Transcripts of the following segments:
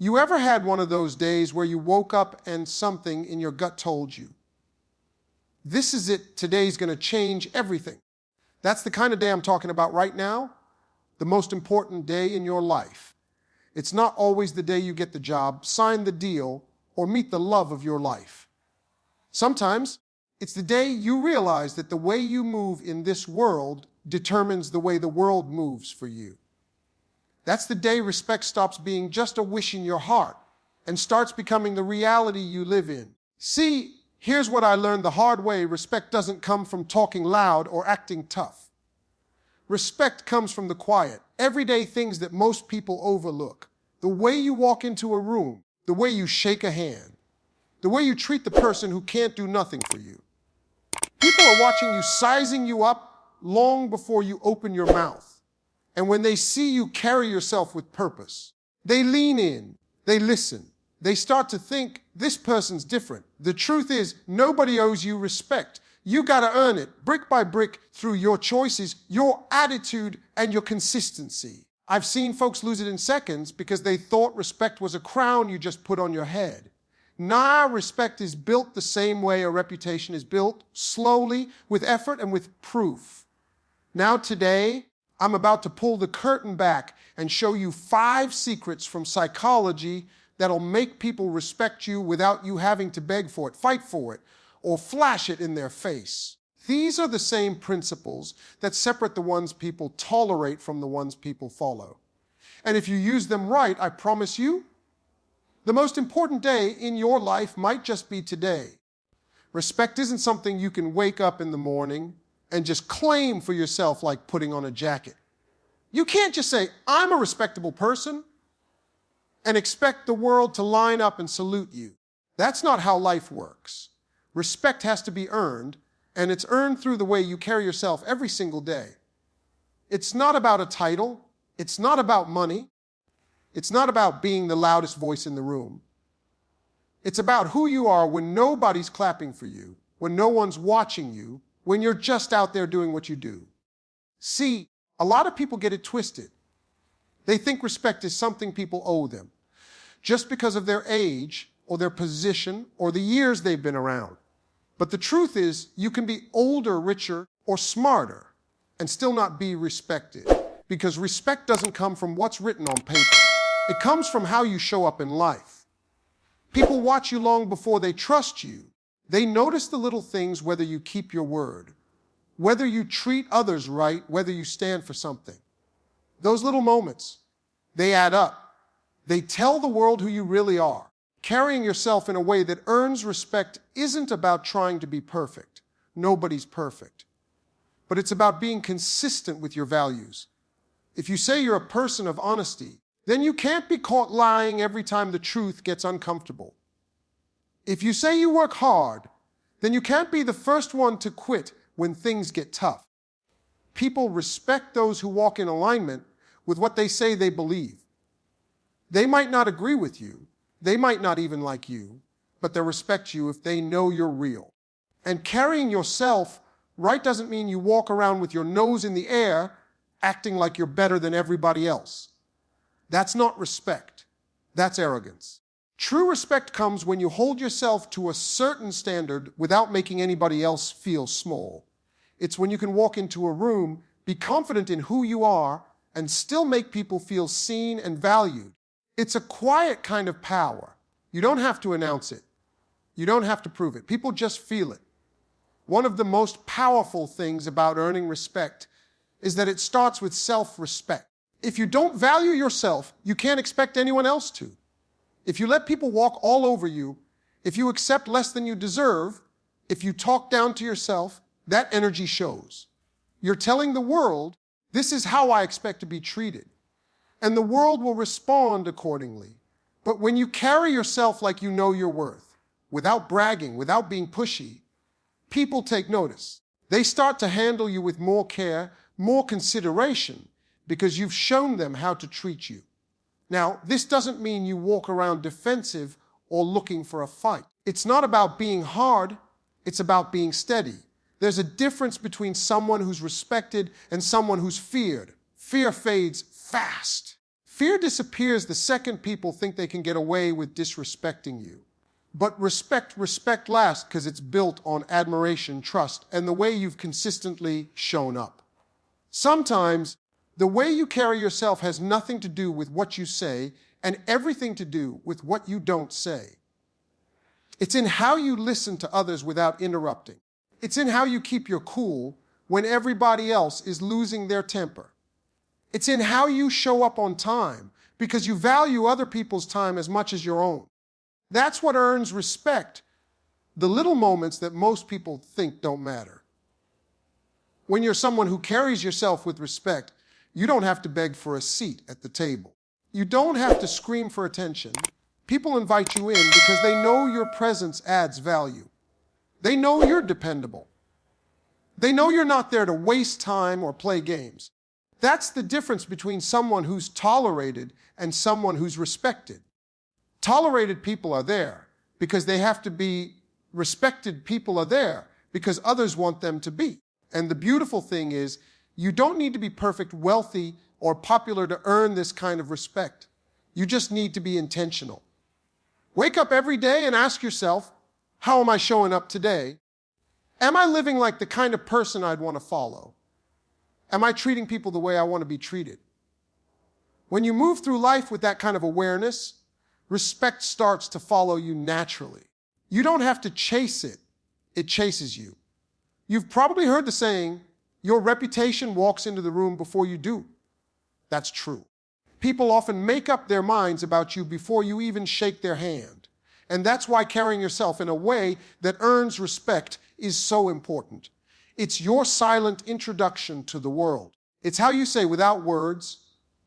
You ever had one of those days where you woke up and something in your gut told you, this is it, today's going to change everything? That's the kind of day I'm talking about right now, the most important day in your life. It's not always the day you get the job, sign the deal, or meet the love of your life. Sometimes it's the day you realize that the way you move in this world determines the way the world moves for you. That's the day respect stops being just a wish in your heart and starts becoming the reality you live in. See, here's what I learned the hard way. Respect doesn't come from talking loud or acting tough. Respect comes from the quiet, everyday things that most people overlook. The way you walk into a room, the way you shake a hand, the way you treat the person who can't do nothing for you. People are watching you, sizing you up long before you open your mouth. And when they see you carry yourself with purpose, they lean in, they listen, they start to think, this person's different. The truth is, nobody owes you respect. You got to earn it, brick by brick, through your choices, your attitude, and your consistency. I've seen folks lose it in seconds because they thought respect was a crown you just put on your head. Nah, respect is built the same way a reputation is built, slowly, with effort and with proof. Now today, I'm about to pull the curtain back and show you 5 secrets from psychology that'll make people respect you without you having to beg for it, fight for it, or flash it in their face. These are the same principles that separate the ones people tolerate from the ones people follow. And if you use them right, I promise you, the most important day in your life might just be today. Respect isn't something you can wake up in the morning and just claim for yourself like putting on a jacket. You can't just say, I'm a respectable person, and expect the world to line up and salute you. That's not how life works. Respect has to be earned, and it's earned through the way you carry yourself every single day. It's not about a title. It's not about money. It's not about being the loudest voice in the room. It's about who you are when nobody's clapping for you, when no one's watching you, when you're just out there doing what you do. See, a lot of people get it twisted. They think respect is something people owe them, just because of their age or their position or the years they've been around. But the truth is, you can be older, richer, or smarter and still not be respected, because respect doesn't come from what's written on paper. It comes from how you show up in life. People watch you long before they trust you. They notice the little things, whether you keep your word, whether you treat others right, whether you stand for something. Those little moments, they add up. They tell the world who you really are. Carrying yourself in a way that earns respect isn't about trying to be perfect. Nobody's perfect. But it's about being consistent with your values. If you say you're a person of honesty, then you can't be caught lying every time the truth gets uncomfortable. If you say you work hard, then you can't be the first one to quit when things get tough. People respect those who walk in alignment with what they say they believe. They might not agree with you. They might not even like you, but they'll respect you if they know you're real. And carrying yourself right doesn't mean you walk around with your nose in the air, acting like you're better than everybody else. That's not respect. That's arrogance. True respect comes when you hold yourself to a certain standard without making anybody else feel small. It's when you can walk into a room, be confident in who you are, and still make people feel seen and valued. It's a quiet kind of power. You don't have to announce it. You don't have to prove it. People just feel it. One of the most powerful things about earning respect is that it starts with self-respect. If you don't value yourself, you can't expect anyone else to. If you let people walk all over you, if you accept less than you deserve, if you talk down to yourself, that energy shows. You're telling the world, this is how I expect to be treated. And the world will respond accordingly. But when you carry yourself like you know your worth, without bragging, without being pushy, people take notice. They start to handle you with more care, more consideration, because you've shown them how to treat you. Now, this doesn't mean you walk around defensive or looking for a fight. It's not about being hard, it's about being steady. There's a difference between someone who's respected and someone who's feared. Fear fades fast. Fear disappears the second people think they can get away with disrespecting you. But respect lasts because it's built on admiration, trust, and the way you've consistently shown up. Sometimes, the way you carry yourself has nothing to do with what you say and everything to do with what you don't say. It's in how you listen to others without interrupting. It's in how you keep your cool when everybody else is losing their temper. It's in how you show up on time because you value other people's time as much as your own. That's what earns respect, the little moments that most people think don't matter. When you're someone who carries yourself with respect, you don't have to beg for a seat at the table. You don't have to scream for attention. People invite you in because they know your presence adds value. They know you're dependable. They know you're not there to waste time or play games. That's the difference between someone who's tolerated and someone who's respected. Tolerated people are there because they have to be. Respected people are there because others want them to be. And the beautiful thing is, you don't need to be perfect, wealthy, or popular to earn this kind of respect. You just need to be intentional. Wake up every day and ask yourself, how am I showing up today? Am I living like the kind of person I'd want to follow? Am I treating people the way I want to be treated? When you move through life with that kind of awareness, respect starts to follow you naturally. You don't have to chase it. It chases you. You've probably heard the saying, your reputation walks into the room before you do. That's true. People often make up their minds about you before you even shake their hand. And that's why carrying yourself in a way that earns respect is so important. It's your silent introduction to the world. It's how you say without words,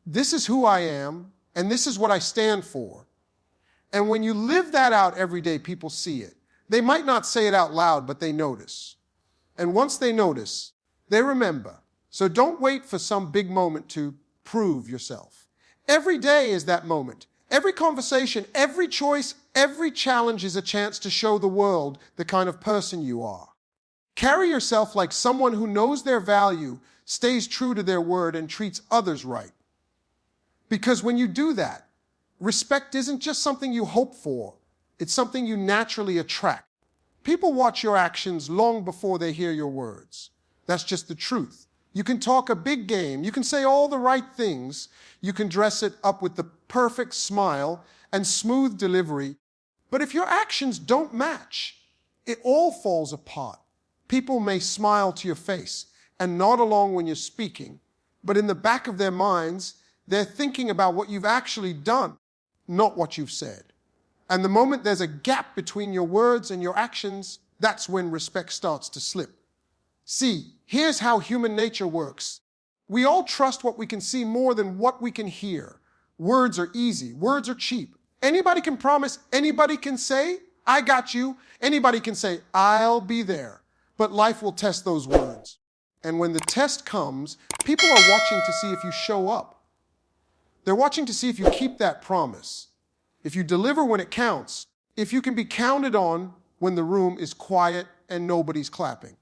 this is who I am, and this is what I stand for. And when you live that out every day, people see it. They might not say it out loud, but they notice. And once they notice, they remember. So don't wait for some big moment to prove yourself. Every day is that moment. Every conversation, every choice, every challenge is a chance to show the world the kind of person you are. Carry yourself like someone who knows their value, stays true to their word, and treats others right. Because when you do that, respect isn't just something you hope for, it's something you naturally attract. People watch your actions long before they hear your words. That's just the truth. You can talk a big game, you can say all the right things, you can dress it up with the perfect smile and smooth delivery, but if your actions don't match, it all falls apart. People may smile to your face and nod along when you're speaking, but in the back of their minds, they're thinking about what you've actually done, not what you've said. And the moment there's a gap between your words and your actions, that's when respect starts to slip. See, here's how human nature works. We all trust what we can see more than what we can hear. Words are easy. Words are cheap. Anybody can promise, anybody can say, I got you. Anybody can say, I'll be there. But life will test those words. And when the test comes, people are watching to see if you show up. They're watching to see if you keep that promise, if you deliver when it counts, if you can be counted on when the room is quiet and nobody's clapping.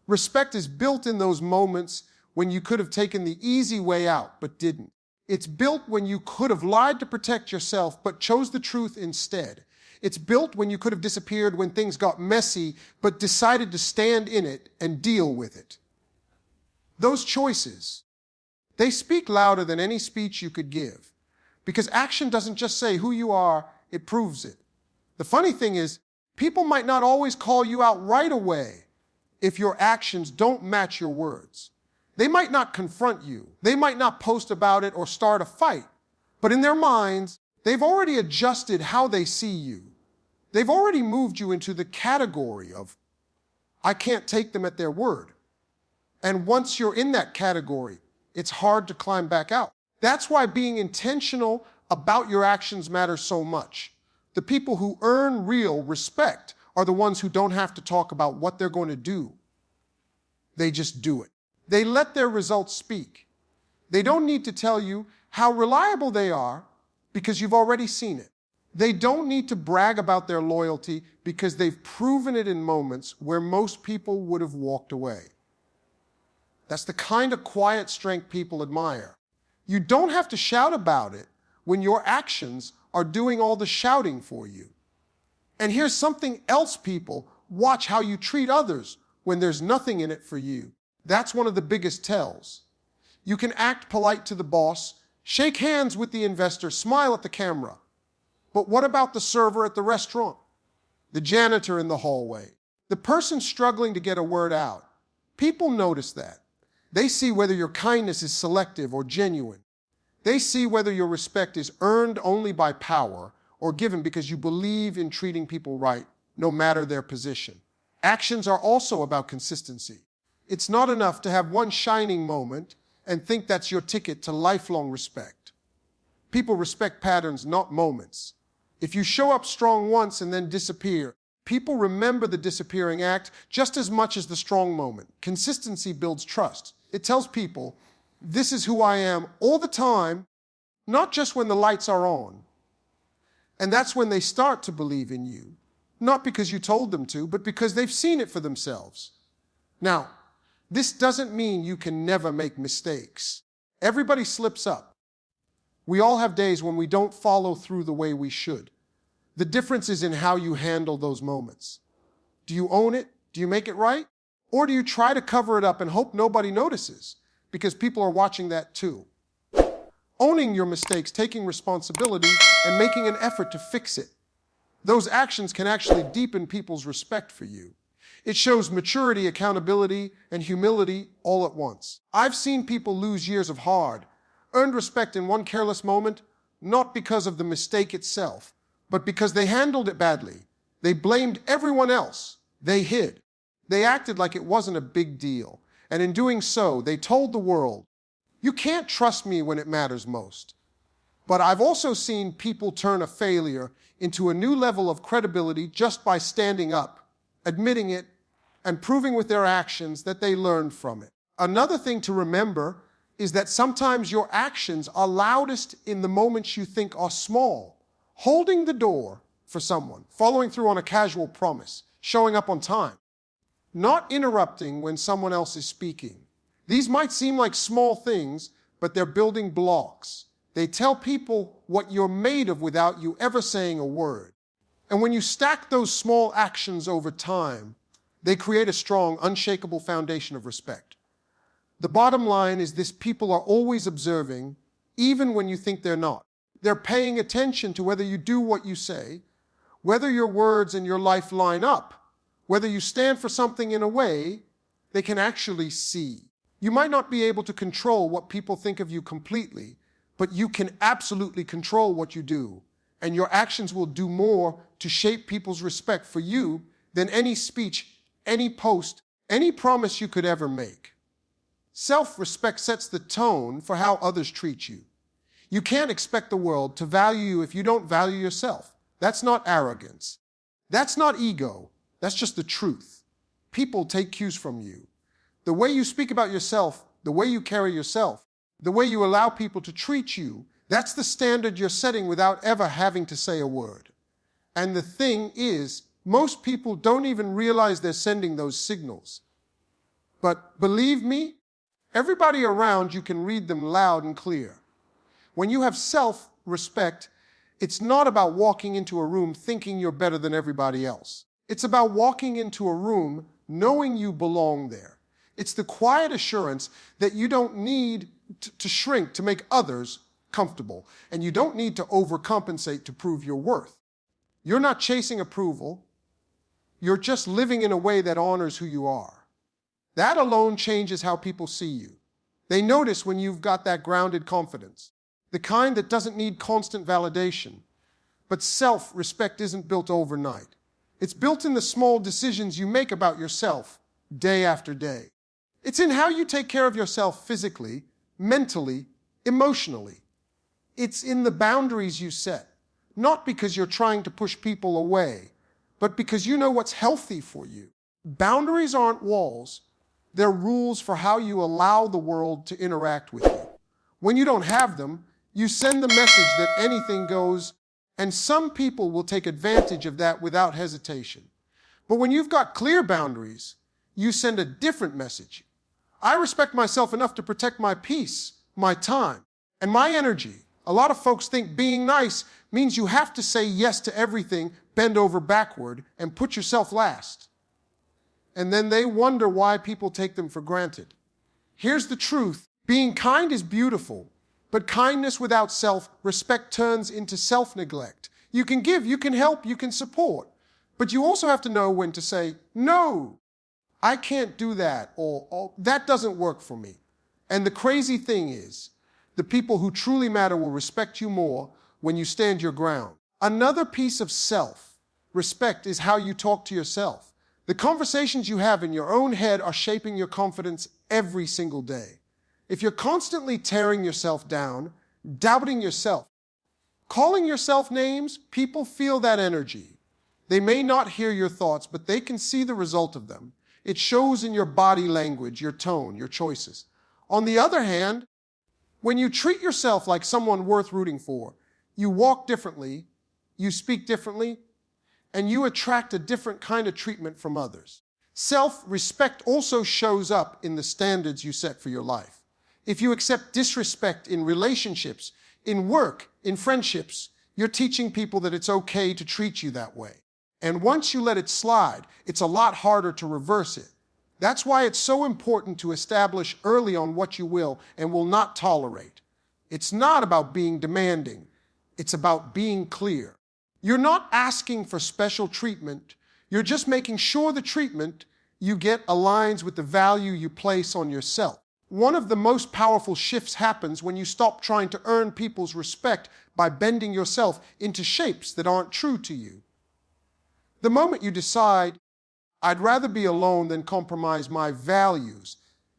Respect is built in those moments when you could have taken the easy way out but didn't. It's built when you could have lied to protect yourself but chose the truth instead. It's built when you could have disappeared when things got messy but decided to stand in it and deal with it. Those choices, they speak louder than any speech you could give, because action doesn't just say who you are, it proves it. The funny thing is, people might not always call you out right away if your actions don't match your words. They might not confront you. They might not post about it or start a fight. But in their minds, they've already adjusted how they see you. They've already moved you into the category of, I can't take them at their word. And once you're in that category, it's hard to climb back out. That's why being intentional about your actions matters so much. The people who earn real respect are the ones who don't have to talk about what they're going to do. They just do it. They let their results speak. They don't need to tell you how reliable they are because you've already seen it. They don't need to brag about their loyalty because they've proven it in moments where most people would have walked away. That's the kind of quiet strength people admire. You don't have to shout about it when your actions are doing all the shouting for you. And here's something else, people. Watch how you treat others when there's nothing in it for you. That's one of the biggest tells. You can act polite to the boss, shake hands with the investor, smile at the camera. But what about the server at the restaurant? The janitor in the hallway? The person struggling to get a word out? People notice that. They see whether your kindness is selective or genuine. They see whether your respect is earned only by power or given because you believe in treating people right, no matter their position. Actions are also about consistency. It's not enough to have one shining moment and think that's your ticket to lifelong respect. People respect patterns, not moments. If you show up strong once and then disappear, people remember the disappearing act just as much as the strong moment. Consistency builds trust. It tells people, this is who I am all the time, not just when the lights are on. And that's when they start to believe in you, not because you told them to, but because they've seen it for themselves. Now, this doesn't mean you can never make mistakes. Everybody slips up. We all have days when we don't follow through the way we should. The difference is in how you handle those moments. Do you own it? Do you make it right? Or do you try to cover it up and hope nobody notices? Because people are watching that too. Owning your mistakes, taking responsibility, and making an effort to fix it. Those actions can actually deepen people's respect for you. It shows maturity, accountability, and humility all at once. I've seen people lose years of hard-earned respect in one careless moment, not because of the mistake itself, but because they handled it badly. They blamed everyone else. They hid. They acted like it wasn't a big deal. And in doing so, they told the world, you can't trust me when it matters most. But I've also seen people turn a failure into a new level of credibility just by standing up, admitting it, and proving with their actions that they learned from it. Another thing to remember is that sometimes your actions are loudest in the moments you think are small. Holding the door for someone, following through on a casual promise, showing up on time, not interrupting when someone else is speaking. These might seem like small things, but they're building blocks. They tell people what you're made of without you ever saying a word. And when you stack those small actions over time, they create a strong, unshakable foundation of respect. The bottom line is this: people are always observing, even when you think they're not. They're paying attention to whether you do what you say, whether your words and your life line up, whether you stand for something in a way they can actually see. You might not be able to control what people think of you completely, but you can absolutely control what you do. And your actions will do more to shape people's respect for you than any speech, any post, any promise you could ever make. Self-respect sets the tone for how others treat you. You can't expect the world to value you if you don't value yourself. That's not arrogance. That's not ego. That's just the truth. People take cues from you. The way you speak about yourself, the way you carry yourself, the way you allow people to treat you, that's the standard you're setting without ever having to say a word. And the thing is, most people don't even realize they're sending those signals. But believe me, everybody around you can read them loud and clear. When you have self-respect, it's not about walking into a room thinking you're better than everybody else. It's about walking into a room knowing you belong there. It's the quiet assurance that you don't need to shrink to make others comfortable, and you don't need to overcompensate to prove your worth. You're not chasing approval. You're just living in a way that honors who you are. That alone changes how people see you. They notice when you've got that grounded confidence, the kind that doesn't need constant validation. But self-respect isn't built overnight. It's built in the small decisions you make about yourself day after day. It's in how you take care of yourself physically, mentally, emotionally. It's in the boundaries you set, not because you're trying to push people away, but because you know what's healthy for you. Boundaries aren't walls. They're rules for how you allow the world to interact with you. When you don't have them, you send the message that anything goes, and some people will take advantage of that without hesitation. But when you've got clear boundaries, you send a different message. I respect myself enough to protect my peace, my time, and my energy. A lot of folks think being nice means you have to say yes to everything, bend over backward, and put yourself last. And then they wonder why people take them for granted. Here's the truth. Being kind is beautiful, but kindness without self-respect turns into self-neglect. You can give, you can help, you can support, but you also have to know when to say, no, I can't do that, or that doesn't work for me. And the crazy thing is, the people who truly matter will respect you more when you stand your ground. Another piece of self-respect is how you talk to yourself. The conversations you have in your own head are shaping your confidence every single day. If you're constantly tearing yourself down, doubting yourself, calling yourself names, people feel that energy. They may not hear your thoughts, but they can see the result of them. It shows in your body language, your tone, your choices. On the other hand, when you treat yourself like someone worth rooting for, you walk differently, you speak differently, and you attract a different kind of treatment from others. Self-respect also shows up in the standards you set for your life. If you accept disrespect in relationships, in work, in friendships, you're teaching people that it's okay to treat you that way. And once you let it slide, it's a lot harder to reverse it. That's why it's so important to establish early on what you will and will not tolerate. It's not about being demanding. It's about being clear. You're not asking for special treatment. You're just making sure the treatment you get aligns with the value you place on yourself. One of the most powerful shifts happens when you stop trying to earn people's respect by bending yourself into shapes that aren't true to you. The moment you decide, I'd rather be alone than compromise my values,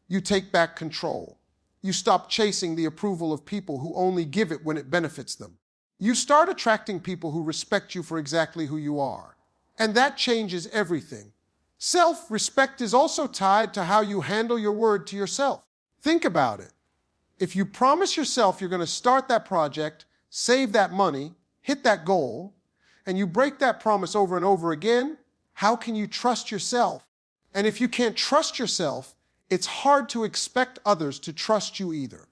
you take back control. You stop chasing the approval of people who only give it when it benefits them. You start attracting people who respect you for exactly who you are. And that changes everything. Self-respect is also tied to how you handle your word to yourself. Think about it. If you promise yourself you're going to start that project, save that money, hit that goal, and you break that promise over and over again, how can you trust yourself? And if you can't trust yourself, it's hard to expect others to trust you either.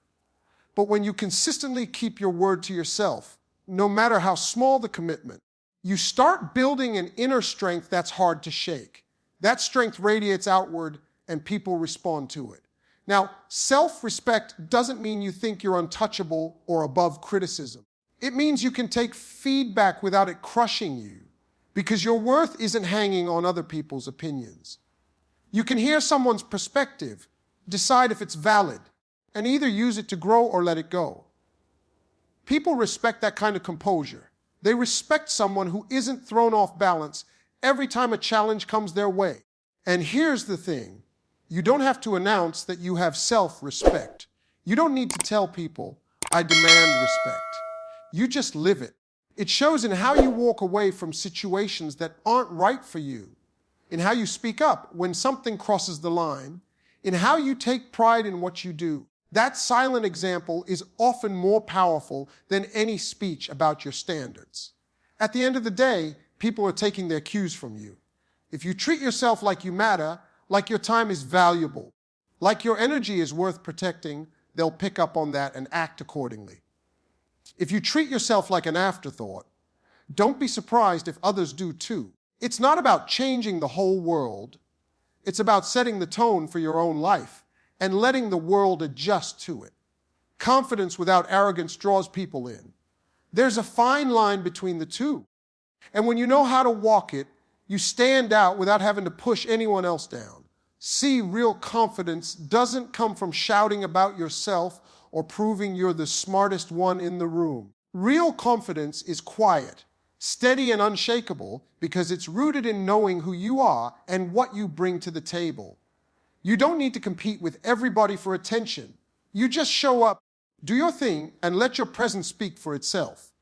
But when you consistently keep your word to yourself, no matter how small the commitment, you start building an inner strength that's hard to shake. That strength radiates outward and people respond to it. Now, self-respect doesn't mean you think you're untouchable or above criticism. It means you can take feedback without it crushing you, because your worth isn't hanging on other people's opinions. You can hear someone's perspective, decide if it's valid, and either use it to grow or let it go. People respect that kind of composure. They respect someone who isn't thrown off balance every time a challenge comes their way. And here's the thing. You don't have to announce that you have self-respect. You don't need to tell people, I demand respect. You just live it. It shows in how you walk away from situations that aren't right for you, in how you speak up when something crosses the line, in how you take pride in what you do. That silent example is often more powerful than any speech about your standards. At the end of the day, people are taking their cues from you. If you treat yourself like you matter, like your time is valuable, like your energy is worth protecting, they'll pick up on that and act accordingly. If you treat yourself like an afterthought, don't be surprised if others do too. It's not about changing the whole world. It's about setting the tone for your own life and letting the world adjust to it. Confidence without arrogance draws people in. There's a fine line between the two. And when you know how to walk it, you stand out without having to push anyone else down. See, real confidence doesn't come from shouting about yourself or proving you're the smartest one in the room. Real confidence is quiet, steady and unshakable because it's rooted in knowing who you are and what you bring to the table. You don't need to compete with everybody for attention. You just show up, do your thing, and let your presence speak for itself.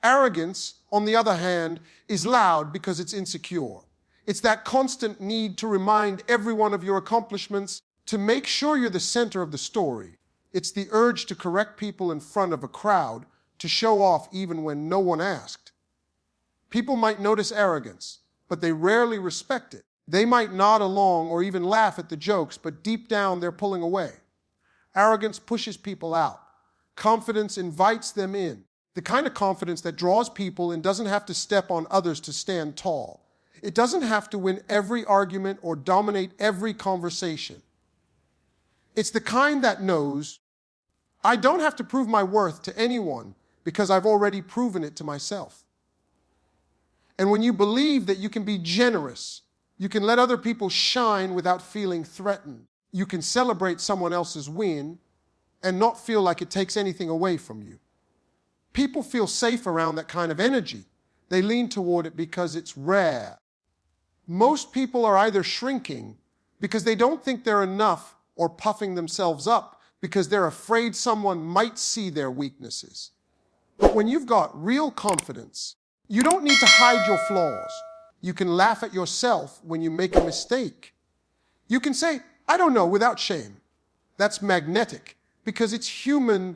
Arrogance, on the other hand, is loud because it's insecure. It's that constant need to remind everyone of your accomplishments, to make sure you're the center of the story. It's the urge to correct people in front of a crowd, to show off even when no one asked. People might notice arrogance, but they rarely respect it. They might nod along or even laugh at the jokes, but deep down they're pulling away. Arrogance pushes people out. Confidence invites them in. The kind of confidence that draws people and doesn't have to step on others to stand tall. It doesn't have to win every argument or dominate every conversation. It's the kind that knows, I don't have to prove my worth to anyone because I've already proven it to myself. And when you believe that you can be generous, you can let other people shine without feeling threatened. You can celebrate someone else's win and not feel like it takes anything away from you. People feel safe around that kind of energy. They lean toward it because it's rare. Most people are either shrinking because they don't think they're enough or puffing themselves up because they're afraid someone might see their weaknesses. But when you've got real confidence, you don't need to hide your flaws. You can laugh at yourself when you make a mistake. You can say, I don't know, without shame. That's magnetic because it's human